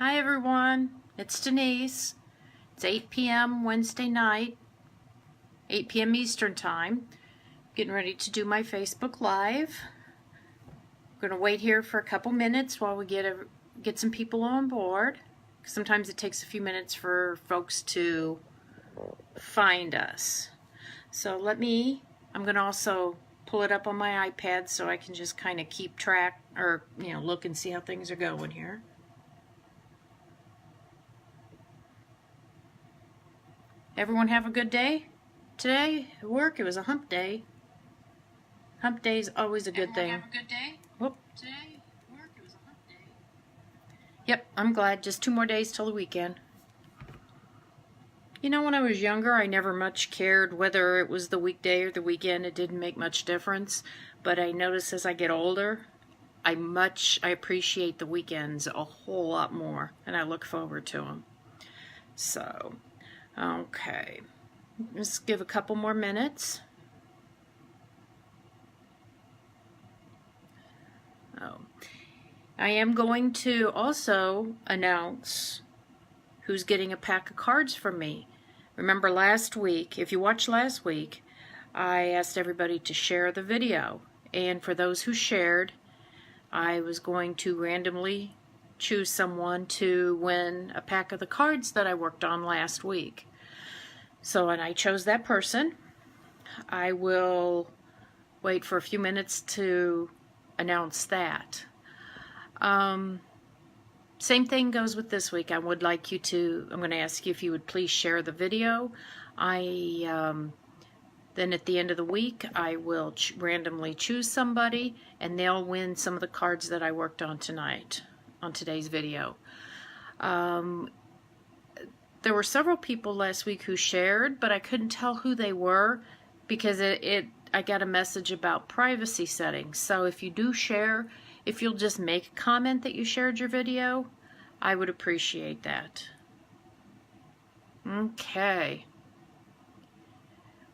Hi everyone, it's Denise. It's 8 p.m. Wednesday night, 8 p.m. Eastern Time. Getting ready to do my Facebook Live. I'm going to wait here for a couple minutes while we get some people on board. Sometimes it takes a few minutes for folks to find us. So I'm going to also pull it up on my iPad so I can just kind of keep track or look and see how things are going here. Everyone have a good day today at work? It was a hump day. Hump day is always a good thing. Have a good day. Whoop. Today at work it was a hump day. Yep, I'm glad. Just 2 more days till the weekend. You know, when I was younger, I never much cared whether it was the weekday or the weekend. It didn't make much difference. But I notice as I get older, I appreciate the weekends a whole lot more, and I look forward to them. So, okay, let's give a couple more minutes. I am going to also announce who's getting a pack of cards from me. Remember last week, if you watched last week, I asked everybody to share the video. And for those who shared, I was going to randomly choose someone to win a pack of the cards that I worked on last week. So, and I chose that person. I will wait for a few minutes to announce that. Same thing goes with this week. I'm going to ask you if you would please share the video. Then at the end of the week, I will randomly choose somebody, and they'll win some of the cards that I worked on tonight, on today's video. There were several people last week who shared, but I couldn't tell who they were because I got a message about privacy settings. So if you do share, if you'll just make a comment that you shared your video, I would appreciate that. Okay.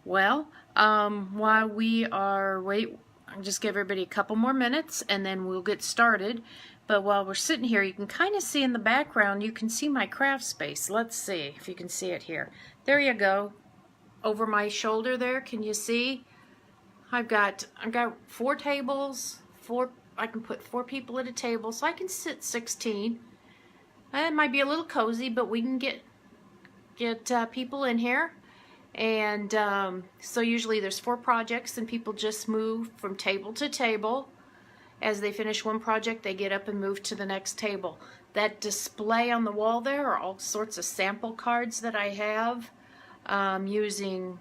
Well, while we are I'll just give everybody a couple more minutes and then we'll get started. But while we're sitting here, you can kind of see in the background, you can see my craft space. Let's see if you can see it here. There you go. Over my shoulder there, can you see? I've got 4 tables, I can put 4 people at a table, so I can sit 16. It might be a little cozy, but we can get people in here. And so usually there's 4 projects, and people just move from table to table. As they finish one project, they get up and move to the next table. That display on the wall there are all sorts of sample cards that I have using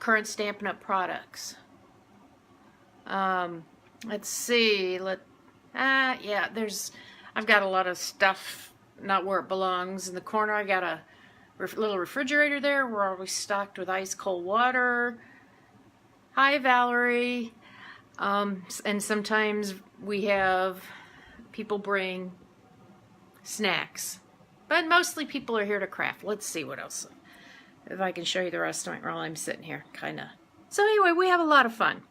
current Stampin' Up! Products. Let's see. Yeah, I've got a lot of stuff not where it belongs. In the corner, I got a little refrigerator there. We're always stocked with ice cold water. Hi, Valerie. And sometimes we have people bring snacks, but mostly people are here to craft. Let's see what else. If I can show you the restaurant while I'm sitting here, kind of. So anyway, we have a lot of fun.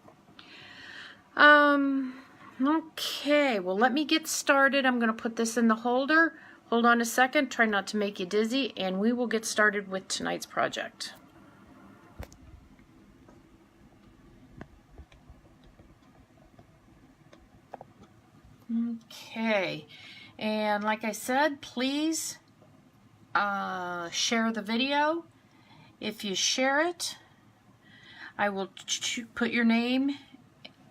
Okay, well, let me get started. I'm going to put this in the holder. Hold on a second, try not to make you dizzy, and we will get started with tonight's project. Okay, and like I said, please share the video. If you share it, I will put your name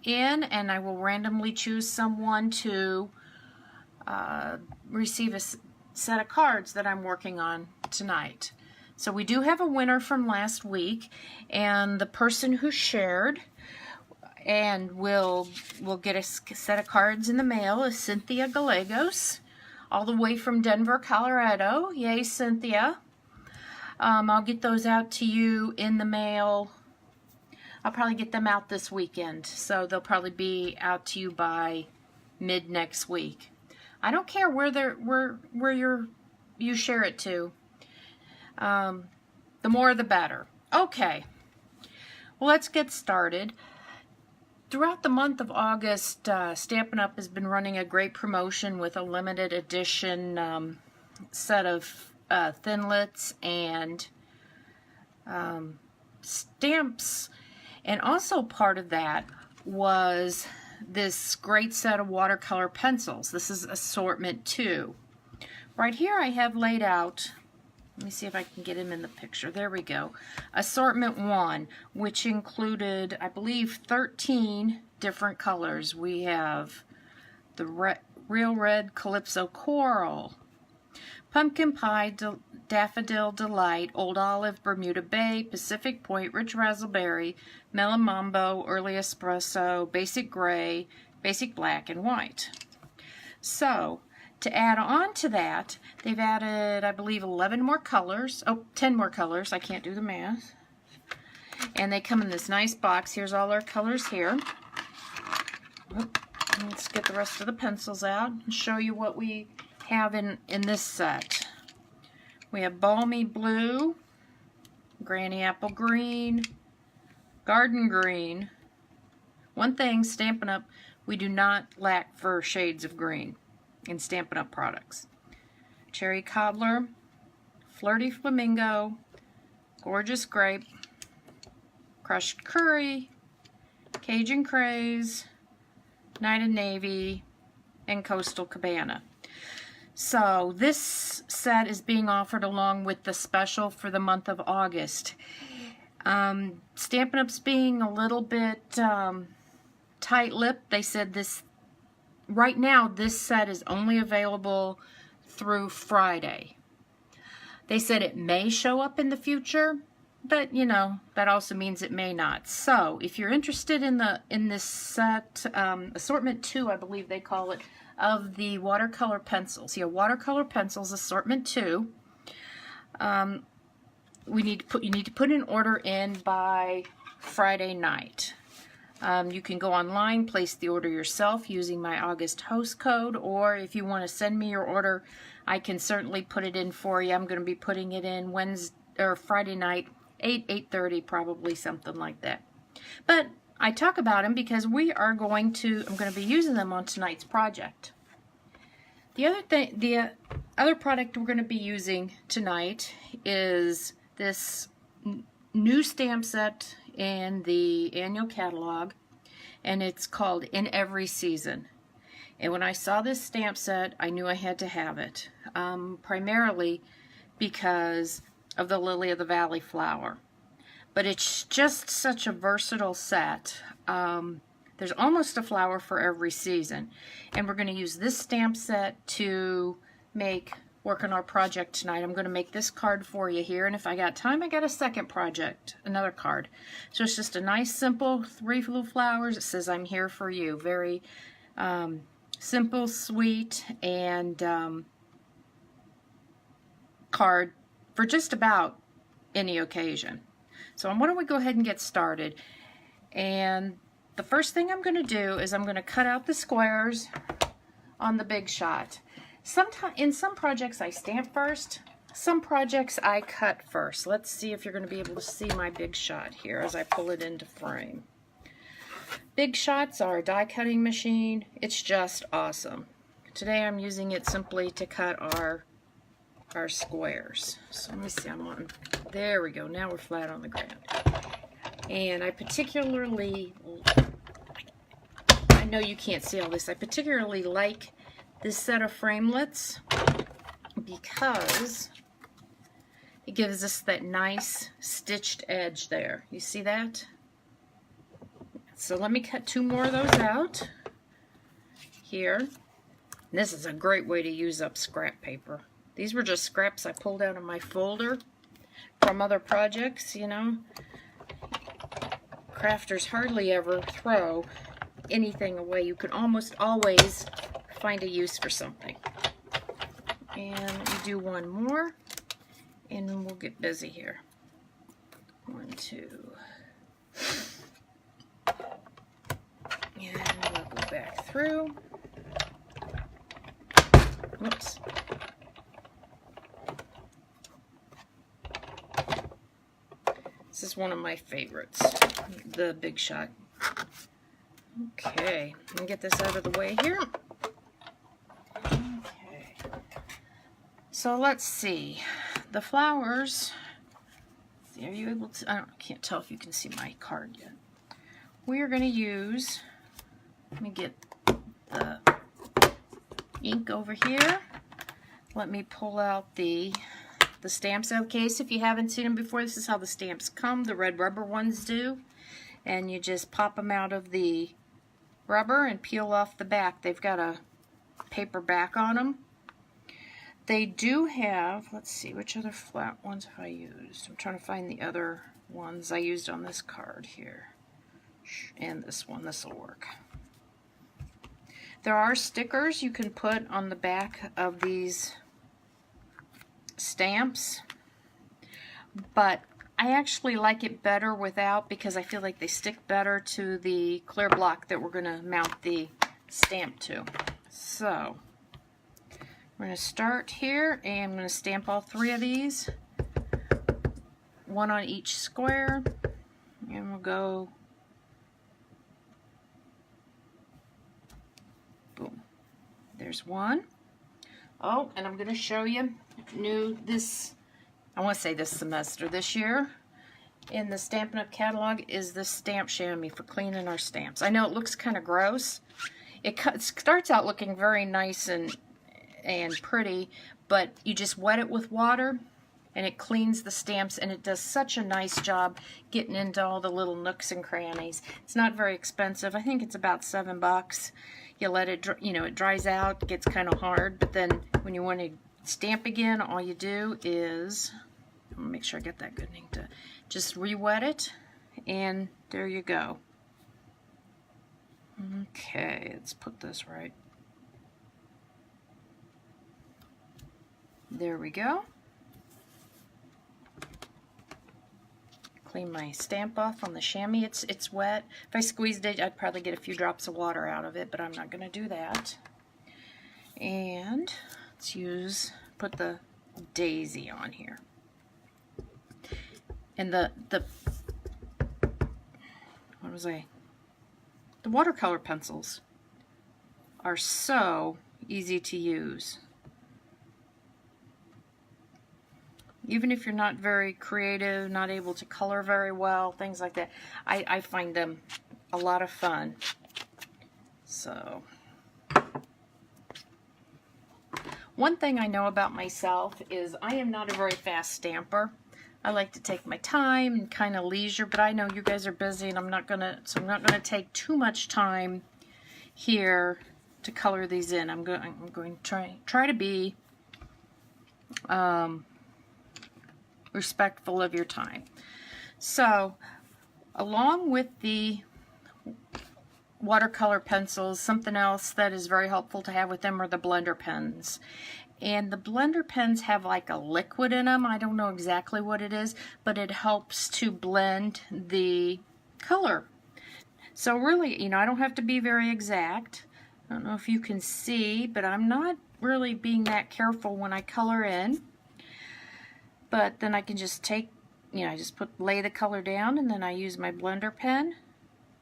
in, and I will randomly choose someone to receive a set of cards that I'm working on tonight. So we do have a winner from last week, and the person who shared and will get a set of cards in the mail is Cynthia Gallegos, all the way from Denver, Colorado. Yay, Cynthia. I'll get those out to you in the mail. I'll probably get them out this weekend, so they'll probably be out to you by mid next week. I don't care where you share it to. The more the better. Okay. Well, let's get started. Throughout the month of August, Stampin' Up! Has been running a great promotion with a limited edition set of Thinlits and stamps, and also part of that was this great set of watercolor pencils. This is Assortment 2. Right here I have laid out, let me see if I can get him in the picture. There we go. Assortment 1, which included, I believe, 13 different colors. We have the Real Red Calypso Coral, Pumpkin Pie, Daffodil Delight, Old Olive, Bermuda Bay, Pacific Point, Rich Razzelberry, Mellow Mambo, Early Espresso, Basic Gray, Basic Black, and White. So, to add on to that, they've added, I believe, 11 more colors. Oh, 10 more colors. I can't do the math. And they come in this nice box. Here's all our colors here. Let's get the rest of the pencils out and show you what we have in this set. We have Balmy Blue, Granny Apple Green, Garden Green. One thing, Stampin' Up, we do not lack for shades of green in Stampin' Up products. Cherry Cobbler, Flirty Flamingo, Gorgeous Grape, Crushed Curry, Cajun Craze, Night and Navy, and Coastal Cabana. So this set is being offered along with the special for the month of August. Stampin' Up's being a little bit tight-lipped. They said this, right now this set is only available through Friday. They said it may show up in the future, but you know, that also means it may not. So if you're interested in this set, Assortment 2, I believe they call it, of the watercolor pencils. Here, watercolor pencils, Assortment 2. You need to put an order in by Friday night. You can go online, place the order yourself using my August host code, or if you want to send me your order, I can certainly put it in for you. I'm going to be putting it in Wednesday or Friday night, 8:30, probably something like that. But I talk about them because I'm going to be using them on tonight's project. The other product we're going to be using tonight is this new stamp set in the annual catalog, and it's called In Every Season. And when I saw this stamp set, I knew I had to have it, primarily because of the Lily of the Valley flower. But it's just such a versatile set. There's almost a flower for every season. And we're going to use this stamp set to work on our project tonight. I'm going to make this card for you here, and if I got time, I got a second project, another card. So it's just a nice, simple 3 little flowers. It says, I'm here for you. Very simple, sweet, and card for just about any occasion. So why don't we go ahead and get started. And the first thing I'm going to do is I'm going to cut out the squares on the Big Shot. In some projects I stamp first, some projects I cut first. Let's see if you're going to be able to see my Big Shot here as I pull it into frame. Big Shot's our die cutting machine. It's just awesome. Today I'm using it simply to cut our squares. So let me see, there we go, now we're flat on the ground. And I know you can't see all this, I particularly like this set of framelits because it gives us that nice stitched edge there. You see that? So let me cut 2 more of those out here. And this is a great way to use up scrap paper. These were just scraps I pulled out of my folder from other projects, you know. Crafters hardly ever throw anything away. You can almost always find a use for something. And let me do 1 more, and then we'll get busy here. 1, 2. And we'll go back through. Whoops. This is one of my favorites, the Big Shot. Okay, let me get this out of the way here. Okay. So let's see. The flowers, are you able to, I can't tell if you can see my card yet. We are going to use, let me get the ink over here. Let me pull out the stamps out of the case. If you haven't seen them before, this is how the stamps come. The red rubber ones do. And you just pop them out of the rubber and peel off the back. They've got a paper back on them. They do have, let's see, which other flat ones have I used? I'm trying to find the other ones I used on this card here. And this one, this will work. There are stickers you can put on the back of these stamps, but I actually like it better without because I feel like they stick better to the clear block that we're going to mount the stamp to. So we're going to start here and I'm going to stamp all 3 of these, one on each square, and we'll go boom. There's one. Oh, and I'm going to show you I want to say this semester, this year, in the Stampin' Up! Catalog is this stamp chamois for cleaning our stamps. I know it looks kind of gross. It starts out looking very nice and pretty, but you just wet it with water and it cleans the stamps, and it does such a nice job getting into all the little nooks and crannies. It's not very expensive. I think it's about $7. You let it, it dries out, it gets kind of hard, but then when you want to stamp again, all you do is, I'm going to make sure I get that good ink to just re-wet it, and there you go. Okay, let's put this right. There we go. Clean my stamp off on the chamois. It's wet. If I squeezed it, I'd probably get a few drops of water out of it, but I'm not going to do that. And let's put the daisy on here. And the watercolor pencils are so easy to use. Even if you're not very creative, not able to color very well, things like that, I find them a lot of fun. So, one thing I know about myself is I am not a very fast stamper. I like to take my time and kind of leisure, but I know you guys are busy, and I'm not gonna take too much time here to color these in. I'm going to try to be respectful of your time. So, along with the watercolor pencils, something else that is very helpful to have with them are the blender pens. And the blender pens have like a liquid in them. I don't know exactly what it is, but it helps to blend the color. So really, I don't have to be very exact. I don't know if you can see, but I'm not really being that careful when I color in. But then I can just take, I just lay the color down, and then I use my blender pen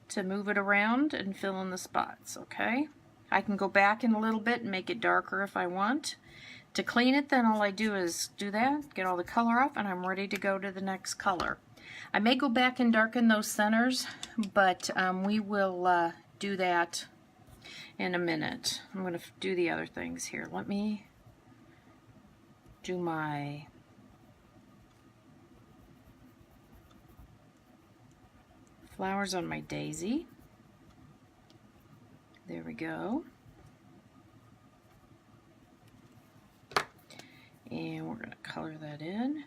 to move it around and fill in the spots, okay? I can go back in a little bit and make it darker if I want. To clean it, then all I do is do that, get all the color off, and I'm ready to go to the next color. I may go back and darken those centers, but we will do that in a minute. I'm going to do the other things here. Let me do my flowers on my daisy. There we go. And we're going to color that in.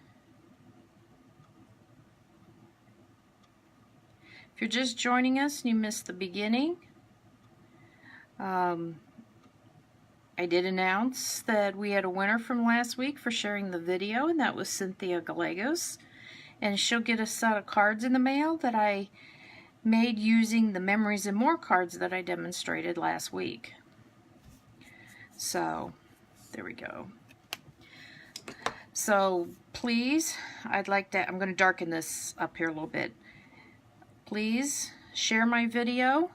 If you're just joining us and you missed the beginning, I did announce that we had a winner from last week for sharing the video, and that was Cynthia Gallegos. And she'll get a set of cards in the mail that I made using the Memories and More cards that I demonstrated last week. So, there we go. So, please, I'm going to darken this up here a little bit. Please share my video,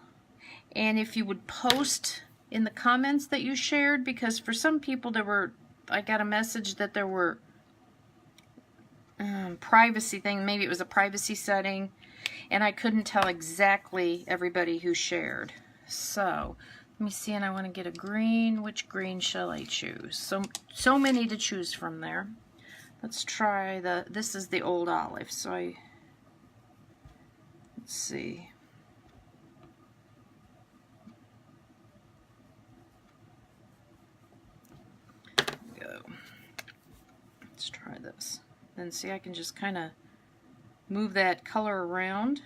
and if you would post in the comments that you shared, because for some people there were I got a message that there were privacy thing. Maybe it was a privacy setting, and I couldn't tell exactly everybody who shared. So let me see, and I want to get a green. Which green shall I choose? So many to choose from there. Let's try this is the old olive. So let's see. There we go. Let's try this. And see, I can just kind of move that color around.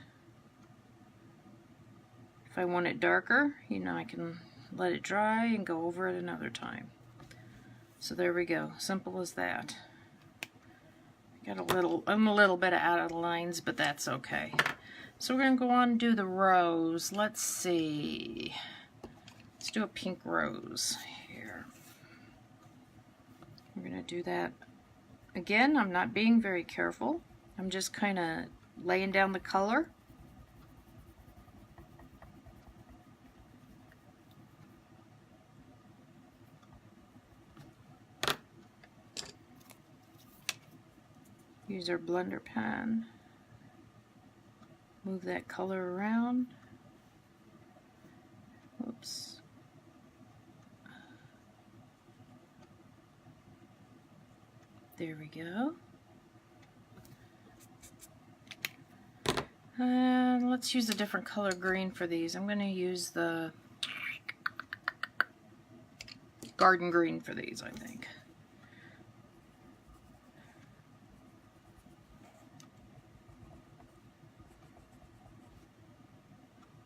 If I want it darker, you know, I can let it dry and go over it another time. So there we go. Simple as that. I'm a little bit out of the lines, but that's okay. So we're going to go on and do the rose. Let's see. Let's do a pink rose here. We're going to do that. Again, I'm not being very careful. I'm just kind of laying down the color. Use our blender pen. Move that color around. Whoops. There we go. And let's use a different color green for these. I'm going to use the garden green for these, I think.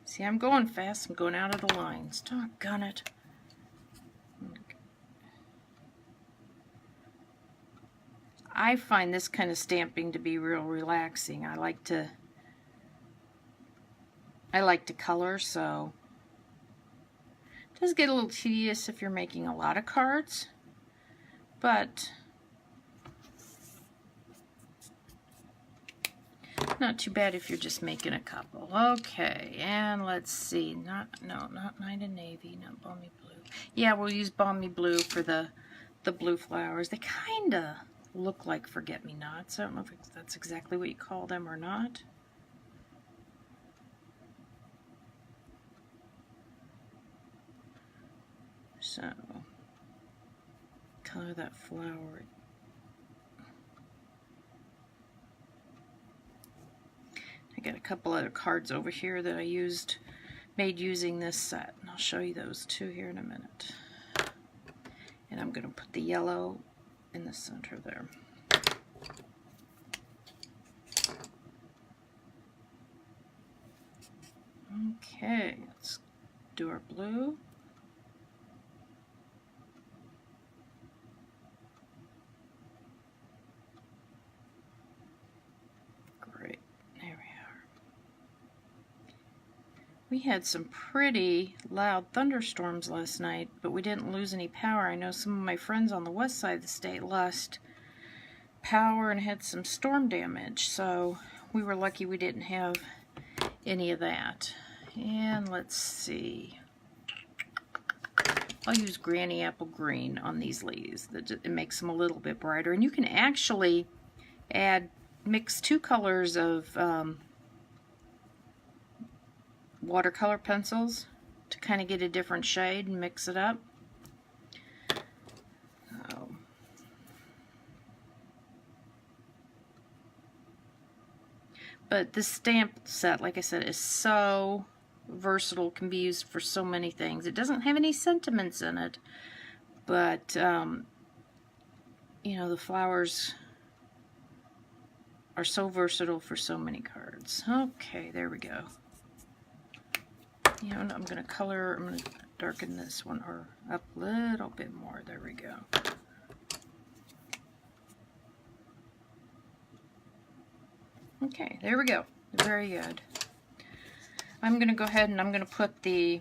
See, I'm going fast. I'm going out of the lines. Doggone it. I find this kind of stamping to be real relaxing. I like to color, so it does get a little tedious if you're making a lot of cards, but not too bad if you're just making a couple. Okay, and let's see. Not Night and Navy, not Balmy Blue. Yeah, we'll use Balmy Blue for the blue flowers. They kind of look like forget-me-nots. I don't know if that's exactly what you call them or not. So, color that flower. I got a couple other cards over here that I made using this set, and I'll show you those too here in a minute. And I'm going to put the yellow in the center there. Okay, let's do our blue. Great, there we are. We had some pretty loud thunderstorms last night, but we didn't lose any power. I know some of my friends on the west side of the state lost power and had some storm damage, so we were lucky we didn't have any of that. And let's see. I'll use Granny Apple Green on these leaves. It makes them a little bit brighter. And you can actually mix two colors of watercolor pencils to kind of get a different shade and mix it up. But this stamp set, like I said, is so versatile, can be used for so many things. It doesn't have any sentiments in it, but you know, the flowers are so versatile for so many cards. Okay, there we go. You know, I'm going to darken this one up a little bit more. There we go. Okay, there we go. Very good. I'm going to go ahead and I'm going to put the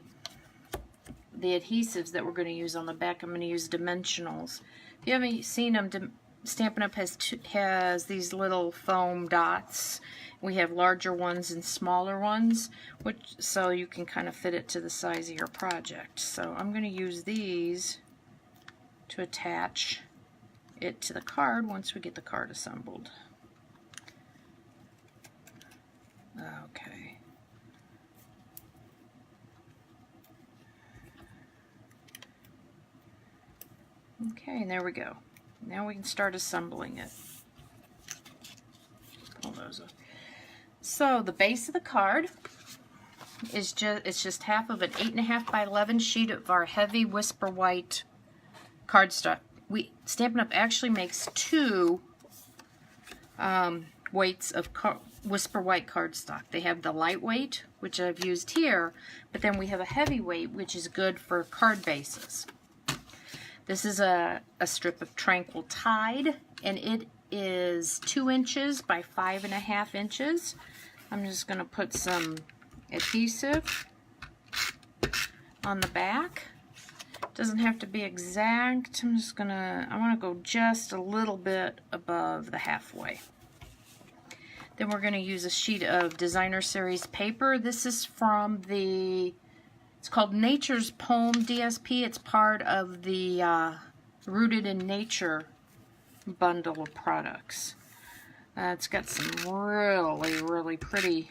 adhesives that we're going to use on the back. I'm going to use dimensionals. If you haven't seen them, Stampin' Up! has these little foam dots. We have larger ones and smaller ones, so you can kind of fit it to the size of your project. So I'm going to use these to attach it to the card once we get the card assembled. Okay. Okay, and there we go. Now we can start assembling it. Pull those up. So the base of the card is just half of an 8.5 by 11 sheet of our heavy Whisper White cardstock. Stampin' Up! Actually makes two weights of Whisper White cardstock. They have the lightweight, which I've used here, but then we have a heavyweight, which is good for card bases. This is a strip of Tranquil Tide, and it is 2 inches by 5.5 inches. I'm just going to put some adhesive on the back. Doesn't have to be exact. I want to go just a little bit above the halfway. Then we're going to use a sheet of Designer Series paper. This is from it's called Nature's Poem DSP. It's part of the Rooted in Nature bundle of products. It's got some really, really pretty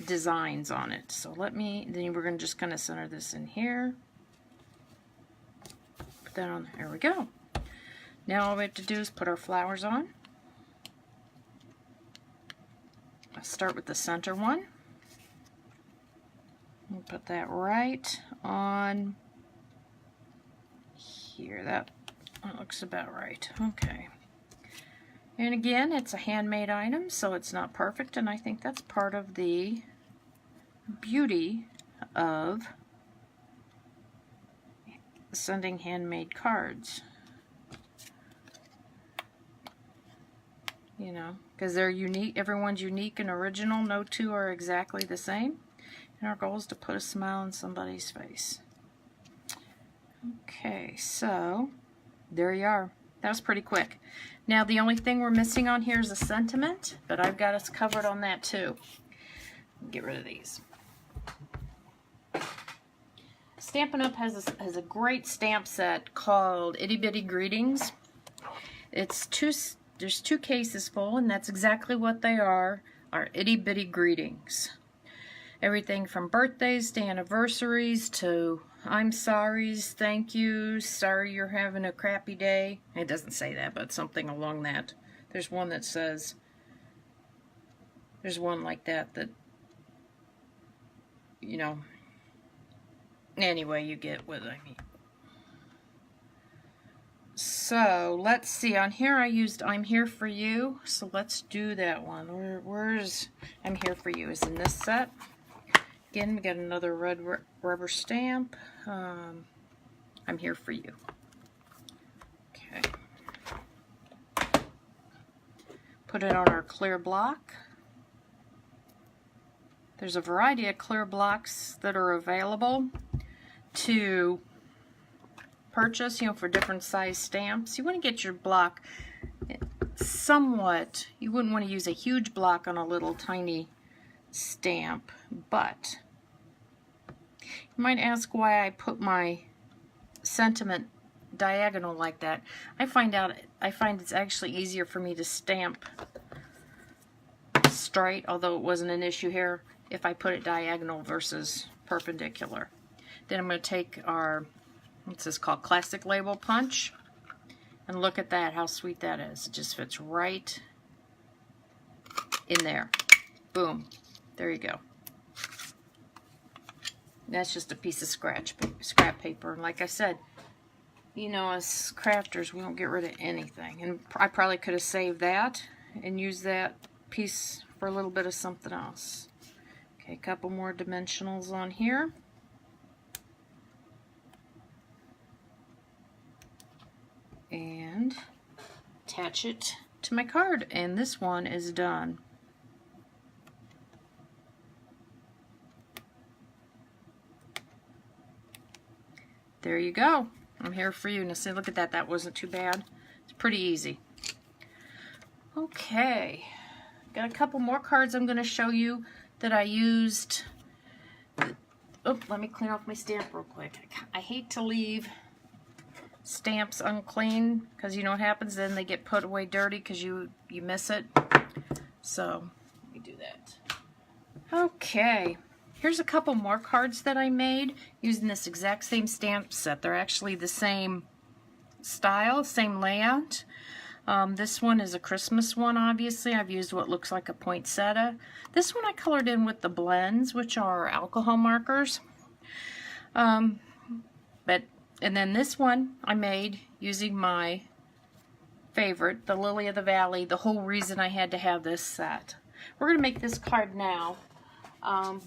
designs on it. So then we're just going to center this in here. Put that on, there we go. Now all we have to do is put our flowers on. I'll start with the center one. And put that right on here. That looks about right. Okay. And again, it's a handmade item, so it's not perfect, and I think that's part of the beauty of sending handmade cards. You know, because they're unique, everyone's unique and original, no two are exactly the same, and our goal is to put a smile on somebody's face. Okay, so there you are. That was pretty quick. Now the only thing we're missing on here is a sentiment, but I've got us covered on that too. Get rid of these. Stampin' Up! has a great stamp set called Itty Bitty Greetings. There's 2 cases full, and that's exactly what they are itty bitty greetings. Everything from birthdays to anniversaries to I'm sorry's, thank you, sorry you're having a crappy day. It doesn't say that, but something along that. There's one that says, there's one like that, you know, anyway, you get what I mean. So let's see, on here I used I'm Here For You, so let's do that one. Where's I'm Here For You? Is in this set. Again, we got another red rubber stamp. I'm Here For You. Okay. Put it on our clear block. There's a variety of clear blocks that are available to purchase, you know, for different size stamps. You want to get your block somewhat, you wouldn't want to use a huge block on a little tiny stamp, but you might ask why I put my sentiment diagonal like that. I find it's actually easier for me to stamp straight, although it wasn't an issue here, if I put it diagonal versus perpendicular. Then I'm going to take our, what's this called, Classic Label Punch, and look at that, how sweet that is. It just fits right in there. Boom. There you go. That's just a piece of scrap paper. And like I said, you know, as crafters, we don't get rid of anything. And I probably could have saved that and used that piece for a little bit of something else. Okay, a couple more dimensionals on here. And attach it to my card. And this one is done. There you go. I'm here for you. Now see, look at that. That wasn't too bad. It's pretty easy. Okay. Got a couple more cards I'm going to show you that I used Oh, let me clean off my stamp real quick. I hate to leave stamps unclean because you know what happens, then they get put away dirty because you miss it. So let me do that. Okay, here's a couple more cards that I made using this exact same stamp set. They're actually the same style, same layout. This one is a Christmas one, obviously. I've used what looks like a poinsettia. This one I colored in with the blends, which are alcohol markers. And then this one I made using my favorite, the Lily of the Valley, the whole reason I had to have this set. We're going to make this card now. I'll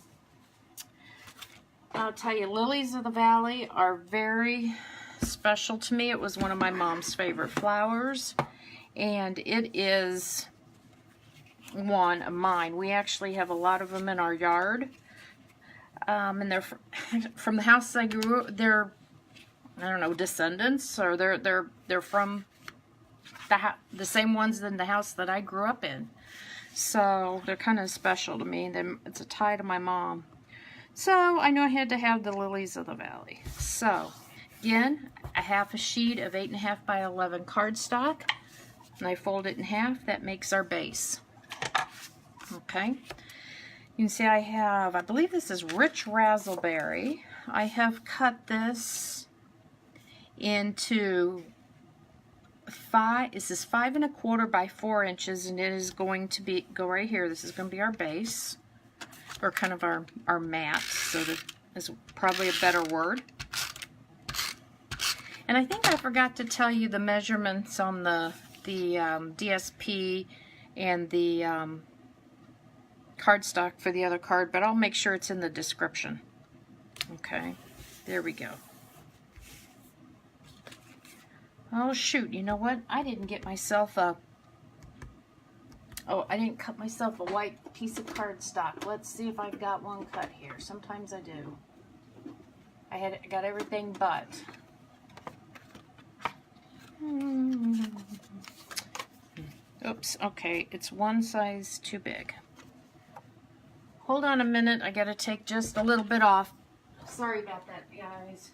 tell you, Lilies of the Valley are very special to me. It was one of my mom's favorite flowers, and it is one of mine. We actually have a lot of them in our yard, and they're from the house I grew up. They're, I don't know, descendants, or they're from the same ones in the house that I grew up in. So they're kind of special to me. It's a tie to my mom. So I knew I had to have the Lilies of the Valley. So again, a half a sheet of 8.5 by 11 cardstock, and I fold it in half. That makes our base. Okay. You can see I have, I believe this is rich Razzelberry. I have cut this into this is 5 1/4 by 4 inches, and it is going to go right here. This is going to be our base, or kind of our mat, so that is probably a better word. And I think I forgot to tell you the measurements on the DSP and the cardstock for the other card, but I'll make sure it's in the description. Okay, there we go. Oh shoot, you know what? I didn't get myself I didn't cut myself a white piece of cardstock. Let's see if I've got one cut here. Sometimes I do. I got everything but. Oops, okay, it's one size too big. Hold on a minute, I gotta take just a little bit off. Sorry about that, guys.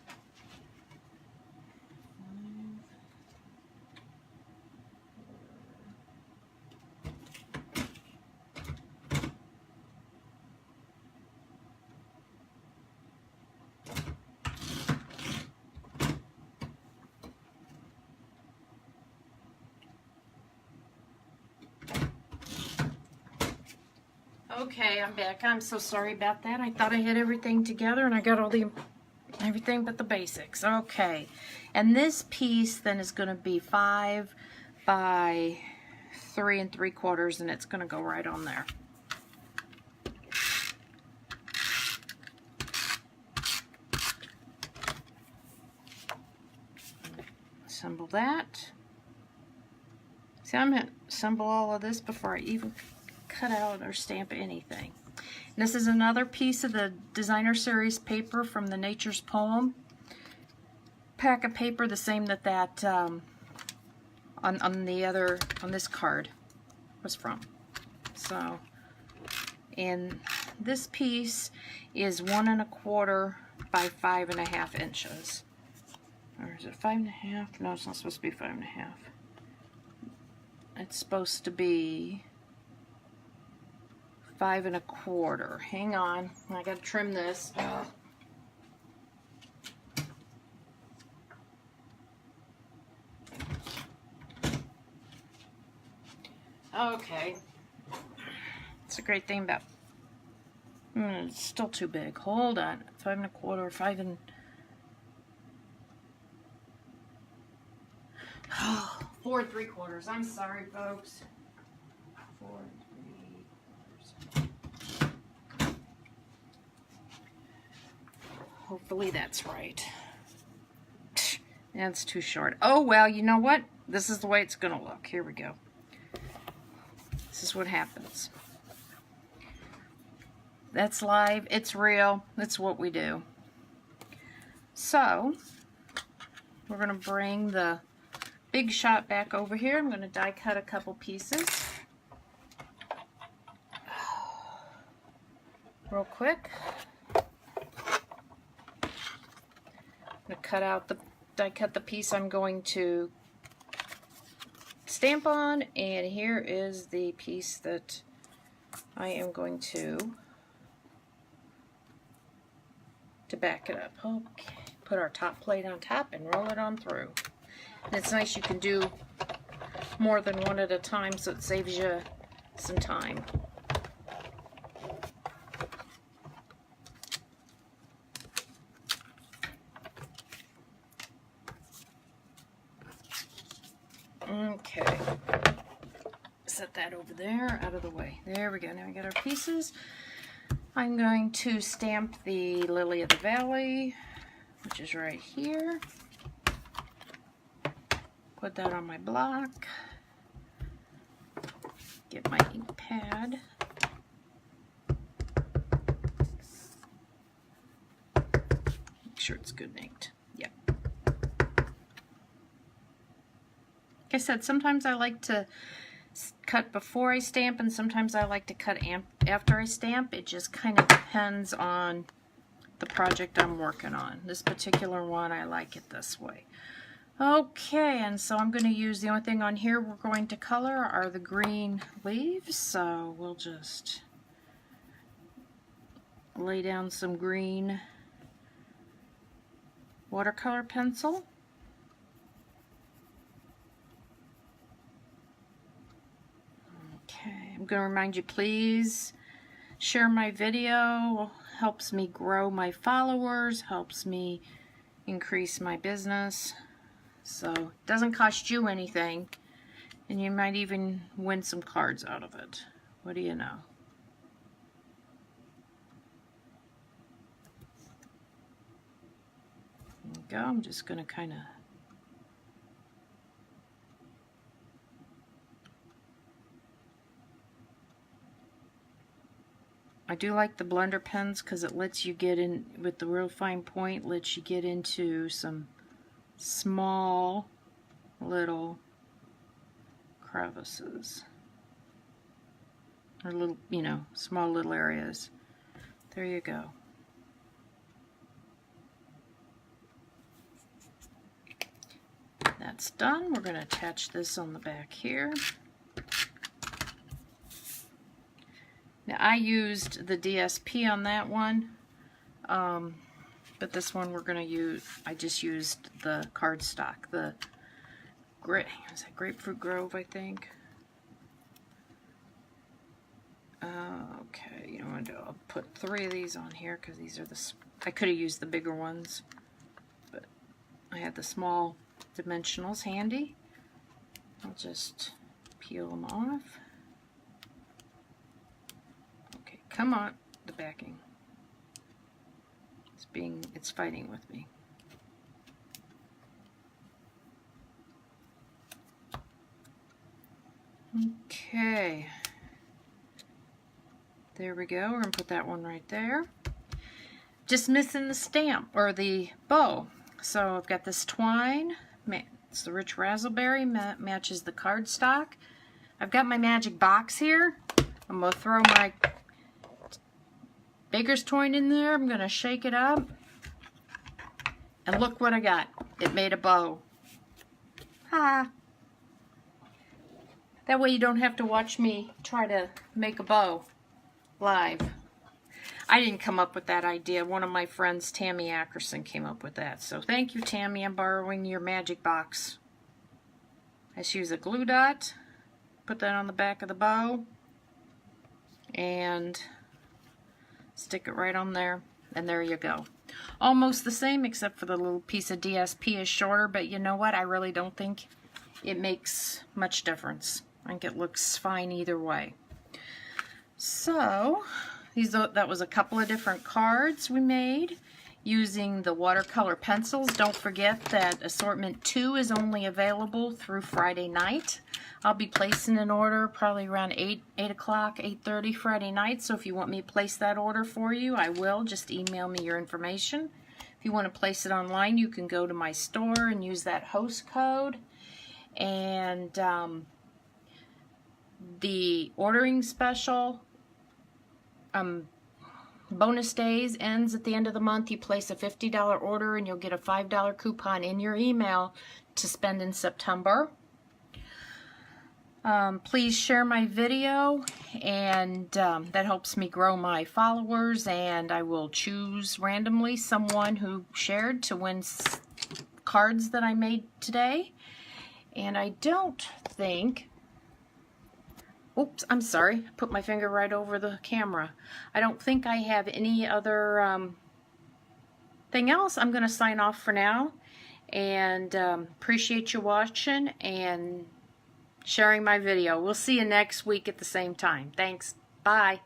Okay, I'm back. I'm so sorry about that. I thought I had everything together and I got all everything but the basics. Okay, and this piece then is going to be 5 by 3 3/4, and it's going to go right on there. Assemble that. See, I'm going to assemble all of this before I even cut out or stamp anything. And this is another piece of the designer series paper from the Nature's Poem pack of paper, the same that on this card was from. So, and this piece is 1 1/4 by 5 1/2 inches. Or is it 5 1/2? No, it's not supposed to be 5 1/2. It's supposed to be 5 1/4. Hang on, I gotta trim this. Okay. It's a great thing about. It's still too big. Hold on. 5 1/4, 5 and. 4 3/4. I'm sorry, folks. 4 3/4. Hopefully that's right. That's too short. Oh well, you know what? This is the way it's gonna look. Here we go. This is what happens. That's live. It's real. That's what we do. So we're gonna bring the Big Shot back over here. I'm going to die cut a couple pieces real quick. cut the piece I'm going to stamp on, and here is the piece that I am going to back it up. Okay, put our top plate on top and roll it on through. And it's nice you can do more than one at a time, so it saves you some time. Okay, set that over there, out of the way. There we go. Now we got our pieces. I'm going to stamp the Lily of the Valley, which is right here. Put that on my block. Get my ink pad. Make sure it's good inked. Yep. Like I said, sometimes I like to cut before I stamp, and sometimes I like to cut after I stamp. It just kind of depends on the project I'm working on. This particular one, I like it this way. Okay, and so I'm going to use, the only thing on here we're going to color are the green leaves, so we'll just lay down some green watercolor pencil. Okay, I'm going to remind you, please share my video. Helps me grow my followers, helps me increase my business. So it doesn't cost you anything, and you might even win some cards out of it. What do you know? There we go. I'm just going to kind of I do like the blender pens because it lets you get in with the real fine point, lets you get into some small little crevices, or little, you know, small little areas. There you go. That's done. We're going to attach this on the back here. Now I used the DSP on that one, but this one we're going to use, I just used the cardstock, the is that Grapefruit Grove, I think. Okay, you know what I'll do? I'll put 3 of these on here because these are I could have used the bigger ones, but I had the small dimensionals handy. I'll just peel them off. Okay, come on, the backing. It's fighting with me. Okay, there we go. We're going to put that one right there. Just missing the stamp, or the bow. So I've got this twine. It's the rich razzleberry, matches the cardstock. I've got my magic box here. I'm going to throw my baker's twine in there. I'm going to shake it up. And look what I got. It made a bow. Ha! That way you don't have to watch me try to make a bow live. I didn't come up with that idea. One of my friends, Tammy Ackerson, came up with that. So thank you, Tammy. I'm borrowing your magic box. I just use a glue dot, put that on the back of the bow, and stick it right on there. And there you go. Almost the same, except for the little piece of DSP is shorter, but you know what? I really don't think it makes much difference. I think it looks fine either way. So, that was a couple of different cards we made using the watercolor pencils. Don't forget that Assortment 2 is only available through Friday night. I'll be placing an order probably around 8 o'clock, 8:30 Friday night. So if you want me to place that order for you, I will. Just email me your information. If you want to place it online, you can go to my store and use that host code. And the ordering special, bonus days ends at the end of the month. You place a $50 order and you'll get a $5 coupon in your email to spend in September. Please share my video, and that helps me grow my followers, and I will choose randomly someone who shared to win cards that I made today. And I don't think, oops, I'm sorry, I put my finger right over the camera. I don't think I have any other thing else. I'm going to sign off for now, and appreciate you watching and sharing my video. We'll see you next week at the same time. Thanks. Bye.